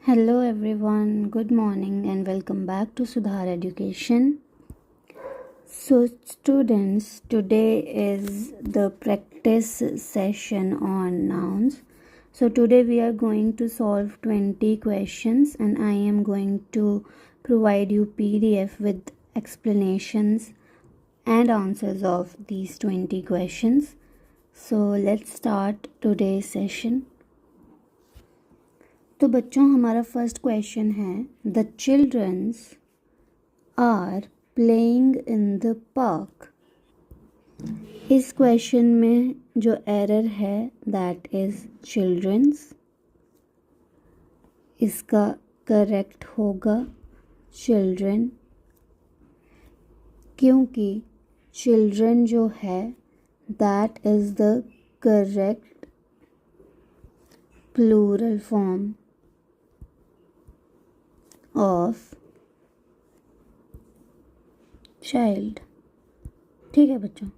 Hello everyone, good morning and welcome back to Sudhar Education. So students, today is the practice session on nouns. So today we are going to solve 20 questions and I am going to provide you PDF with explanations and answers of these 20 questions. So let's start today's session. तो बच्चों हमारा first question है the childrens are playing in the park. इस क्वेश्चन में जो error है that is childrens. इसका करेक्ट होगा चिल्ड्रन, क्योंकि चिल्ड्रन जो है that is the correct plural form of child. ठीक है बच्चों,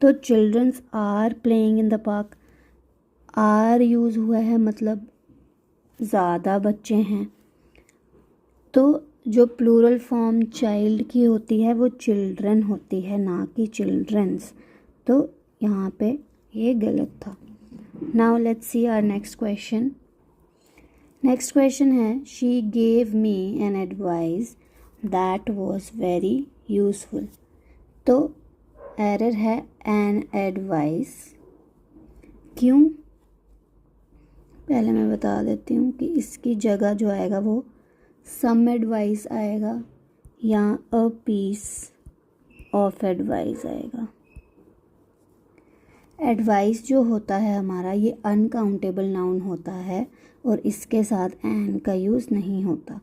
तो childrens are playing in the park, are use हुआ है मतलब ज़्यादा बच्चे हैं, तो जो प्लूरल फॉर्म चाइल्ड की होती है वो चिल्ड्रन होती है, ना कि चिल्ड्रंस। तो यहाँ पे ये गलत था। Now let's see our next question. Next question है she gave me an advice that was very useful. तो एरर है एन एडवाइस। क्यों, पहले मैं बता देती हूँ कि इसकी जगह जो आएगा वो सम एडवाइस आएगा या अ पीस ऑफ एडवाइस आएगा। एडवाइस जो होता है हमारा ये अनकाउंटेबल नाउन होता है और इसके साथ एन का यूज़ नहीं होता।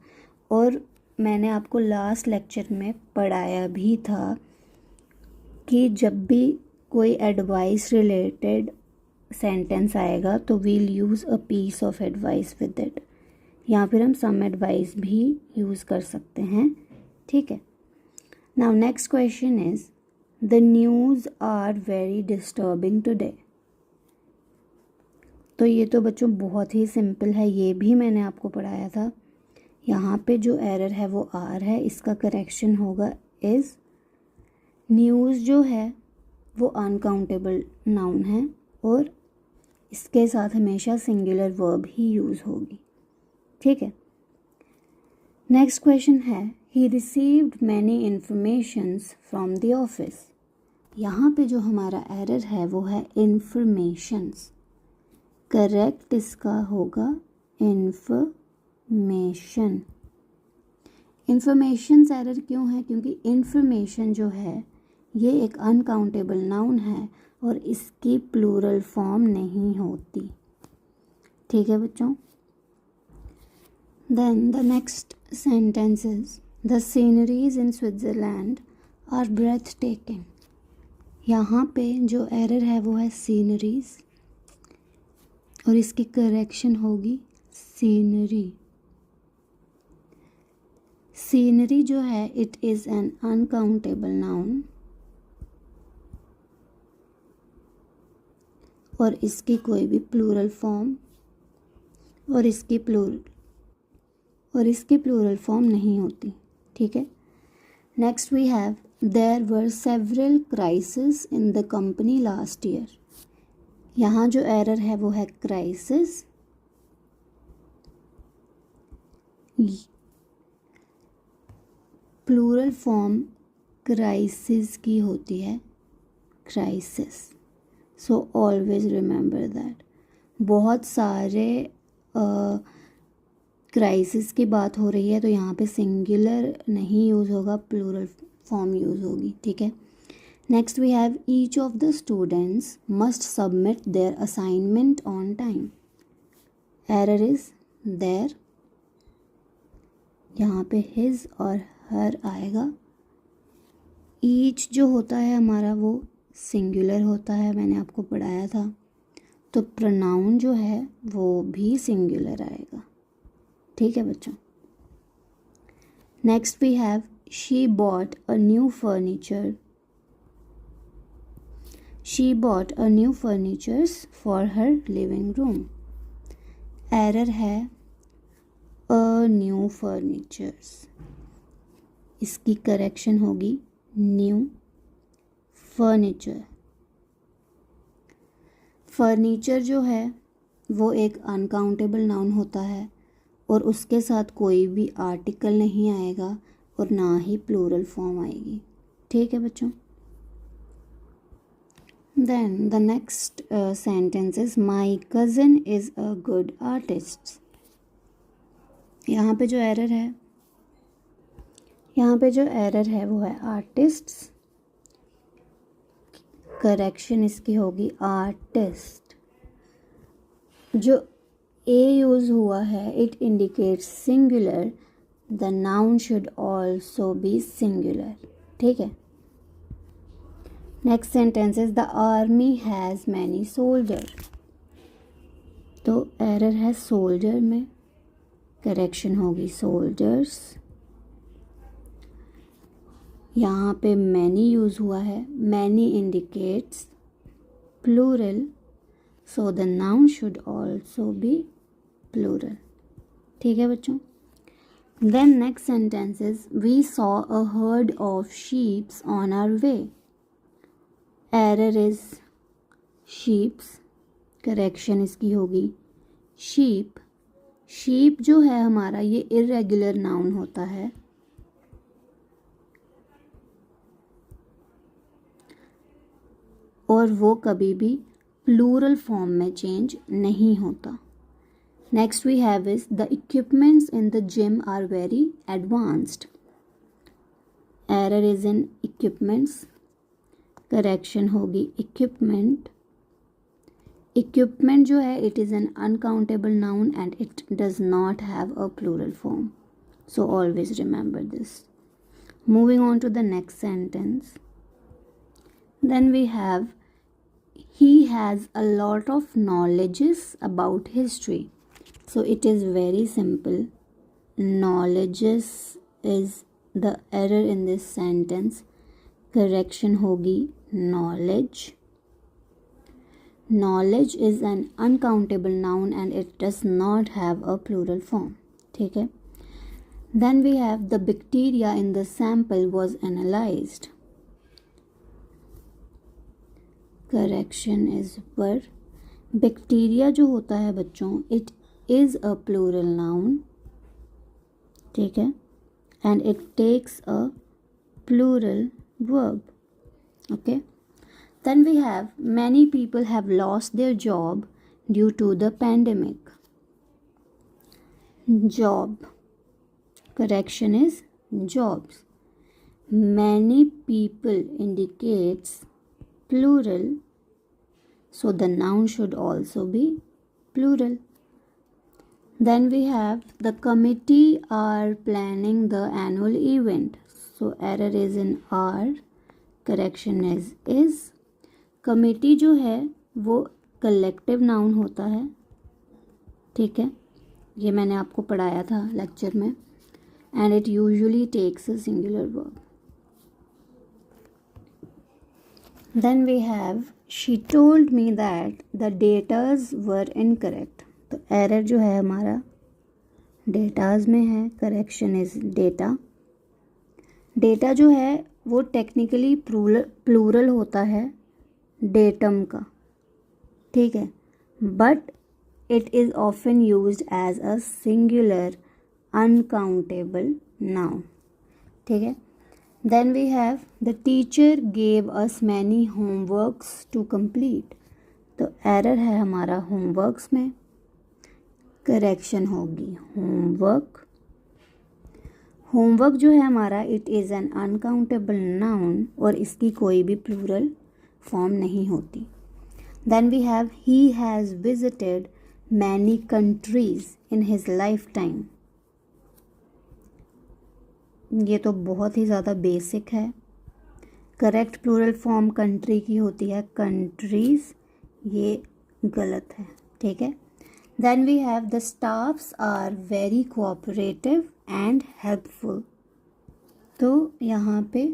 और मैंने आपको लास्ट लेक्चर में पढ़ाया भी था कि जब भी कोई एडवाइस रिलेटेड सेंटेंस आएगा तो we'll use a piece of advice with it, या फिर हम सम एडवाइस भी यूज़ कर सकते हैं। ठीक है, now next question is the news are very disturbing today. तो ये तो बच्चों बहुत ही सिंपल है, ये भी मैंने आपको पढ़ाया था। यहाँ पे जो एरर है वो आर है, इसका करेक्शन होगा इज़। न्यूज़ जो है वो अनकाउंटेबल नाउन है और इसके साथ हमेशा सिंगुलर वर्ब ही यूज़ होगी। ठीक है, नेक्स्ट क्वेश्चन है he received many informations from the office. यहाँ पे जो हमारा एरर है वो है इन्फॉर्मेशंस, करेक्ट इसका होगा इंफॉर्मेशन। इन्फॉर्मेशंस एरर क्यों है, क्योंकि इन्फॉर्मेशन जो है ये एक अनकाउंटेबल नाउन है और इसकी प्लूरल फॉर्म नहीं होती। ठीक है बच्चों, then the next sentence is the sceneries in Switzerland are breath taking. यहाँ पे जो एरर है वो है सीनरीज और इसकी करेक्शन होगी सीनरी। सीनरी जो है it is an uncountable noun और इसकी कोई भी प्लूरल फॉर्म और इसकी प्लूरल फॉर्म नहीं होती। ठीक है, next we have there were several crisis in the company last year. यहाँ जो एरर है वो है क्राइसिस। प्लूरल फॉर्म क्राइसिस की होती है, crisis. So always remember that. बहुत सारे क्राइसिस की बात हो रही है तो यहाँ पे सिंगुलर नहीं यूज़ होगा, प्लूरल फॉर्म यूज़ होगी। ठीक है, next we have each of the students must submit their assignment on time. Error is there, यहाँ पे हिज और हर आएगा। ईच जो होता है हमारा वो सिंगुलर होता है, मैंने आपको पढ़ाया था, तो प्रोनाउन जो है वो भी सिंगुलर आएगा। ठीक है बच्चों, next we have she bought a new furniture. She bought a new furnitures for her living room. Error है न्यू फर्नीचर्स, इसकी करेक्शन होगी न्यू फर्नीचर। फर्नीचर जो है वो एक अनकाउंटेबल नाउन होता है और उसके साथ कोई भी आर्टिकल नहीं आएगा और ना ही प्लूरल फॉर्म आएगी। ठीक है बच्चों। Then the next sentence is my cousin is a good artist. यहाँ पे जो एरर है वो है आर्टिस्ट्स, करेक्शन इसकी होगी आर्टिस्ट। जो ए यूज़ हुआ है it indicates singular, the noun should also be singular. ठीक है। Next sentence is the army has many soldier. तो एरर है सोल्जर में, करेक्शन होगी सोल्जर्स। यहाँ पे मैनी यूज़ हुआ है, many indicates plural, so the noun should also be plural. ठीक है बच्चों। Then next sentence is we saw a herd of sheeps on our way. Error is sheeps, correction इसकी होगी शीप। शीप जो है हमारा ये इर्रेगुलर नाउन होता है, और वो कभी भी प्लूरल फॉर्म में चेंज नहीं होता। Next we have is the equipments in the gym are very advanced. Error is in equipments, correction होगी इक्विपमेंट। इक्विपमेंट जो है it is an uncountable noun and it does not have a plural form, so always remember this. Moving on to the next sentence, then we have he has a lot of knowledges about history. So it is very simple, knowledges is the error in this sentence, correction होगी knowledge. Knowledge is an uncountable noun and it does not have a plural form. ठीक है। Then we have the bacteria in the sample was analyzed. Correction is पर। Bacteria जो होता है बच्चों it is a plural noun. ठीक है। And it takes a plural verb. Okay. Then we have many people have lost their job due to the pandemic. Job, correction is jobs. Many people indicates plural, so the noun should also be plural. Then we have the committee are planning the annual event, so error is in are, correction is। committee जो है वो collective noun होता है। ठीक है, ये मैंने आपको पढ़ाया था लेक्चर में, and it usually takes a singular verb. Then we have she told me that the datas were incorrect. तो एरर जो है हमारा डेटाज में है, करेक्शन इज डेटा। डेटा जो है वो टेक्निकली प्लूरल होता है डेटम का। ठीक है, but it is often used as a singular uncountable noun. ठीक है। Then we have the teacher gave us many homeworks to complete. तो एरर है हमारा होमवर्क्स में, करेक्शन होगी होमवर्क। होमवर्क जो है हमारा it is an uncountable noun और इसकी कोई भी प्लूरल फॉर्म नहीं होती। Then we have he has visited many countries in his lifetime. ये तो बहुत ही ज़्यादा बेसिक है। करेक्ट प्लूरल फॉर्म कंट्री की होती है कंट्रीज़, ये गलत है। ठीक है। Then we have the staffs are very cooperative and helpful. तो यहाँ पे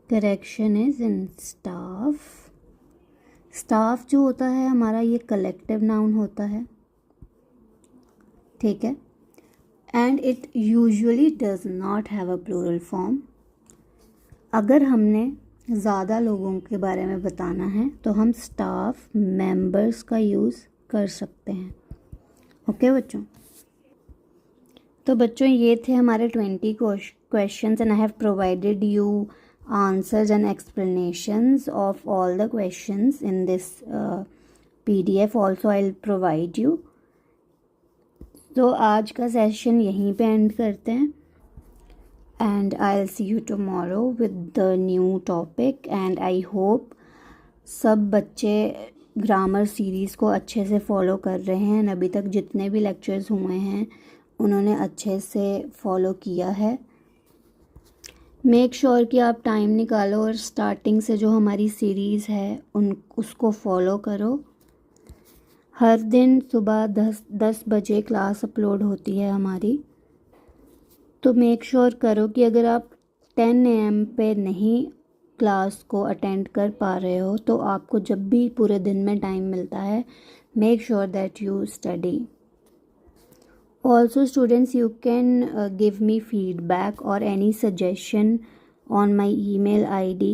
correction is in staff. Staff जो होता है हमारा ये कलेक्टिव नाउन होता है। ठीक है। and it usually does not have a plural form. अगर हमने ज़्यादा लोगों के बारे में बताना है तो हम स्टाफ मेंबर्स का यूज़ कर सकते हैं. ओके बच्चों. तो बच्चों ये थे हमारे 20 questions and I have provided you answers and explanations of all the questions in this PDF. Also I'll provide you. तो आज का सेशन यहीं पे एंड करते हैं and I'll see you tomorrow with the new topic and I hope सब बच्चे grammar series को अच्छे से फॉलो कर रहे हैं. अभी तक जितने भी लेक्चर्स हुए हैं उन्होंने अच्छे से फॉलो किया है. मेक श्योर कि आप टाइम निकालो और स्टार्टिंग से जो हमारी सीरीज़ है उसको फॉलो करो. हर दिन सुबह 10 बजे क्लास अपलोड होती है हमारी. तो मेक श्योर करो कि अगर आप 10 AM पे नहीं क्लास को अटेंड कर पा रहे हो तो आपको जब भी पूरे दिन में टाइम मिलता है make sure that you study. Also students, you can give me feedback or any suggestion on my email ID.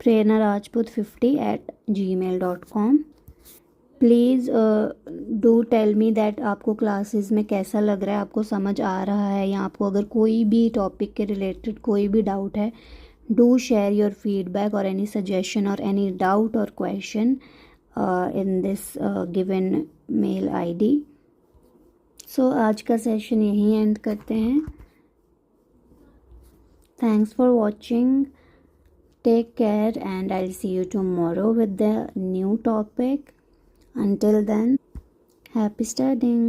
prernarajput50@gmail.com. Please do tell me that आपको क्लासेस में कैसा लग रहा है, आपको समझ आ रहा है या आपको अगर कोई भी टॉपिक के रिलेटेड कोई भी डाउट है. Do share your feedback or any suggestion or any doubt or question in this given mail ID. So आज का सेशन यहीं एंड करते हैं. Thanks for watching. Take care and I'll see you tomorrow with the new topic. Until then, happy studying.